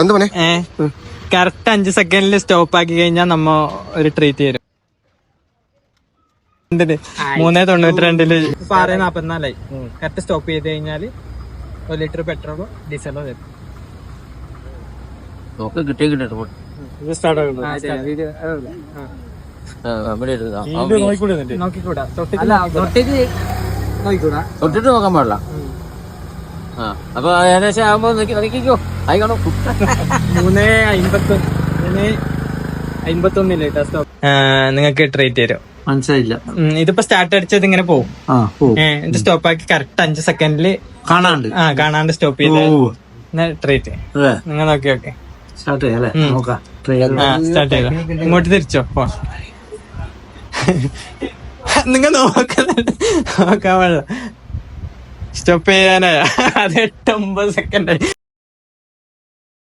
എന്താ പണി? കറക്റ്റ് 5 സെക്കൻഡിൽ സ്റ്റോപ്പ് ആക്കി കഴിഞ്ഞാൽ നമ്മ ഒരു ട്രീറ്റ് തരും. 3:92 6:44 കറക്റ്റ് സ്റ്റോപ്പ് ചെയ്ത് കഴിഞ്ഞാല് 1 ലിറ്റർ പെട്രോളോ ഡീസലോ തരും. നോക്കിക്കൂടാ, തൊട്ടിട്ട് നോക്കാൻ പാടില്ല. അപ്പൊ ഏകദേശം ആകുമ്പോ നോക്കിക്കോ. ആയിക്കോണോ 3:51 കേട്ടോ സ്റ്റോപ്പ്. നിങ്ങൾക്ക് ട്രീറ്റ് തരും. മനസ്സിലായില്ല. ഇതിപ്പോ സ്റ്റാർട്ട് അടിച്ചത് ഇങ്ങനെ പോകും. ഇത് സ്റ്റോപ്പ് ആക്കി കറക്റ്റ് 5 സെക്കൻഡില് കാണാണ്ട് സ്റ്റോപ്പ് ചെയ്ത് ട്രീറ്റ് നിങ്ങൾ നോക്കി. ഓക്കെ സ്റ്റാർട്ട് ചെയ്യാം. സ്റ്റാർട്ട് ചെയ്തോ. ഇങ്ങോട്ട് തിരിച്ചോ. നിങ്ങൾ നോക്കാൻ പാടില്ല. സ്റ്റോപ്പ് ചെയ്യാനായ അത് 8-9 സെക്കൻഡ്.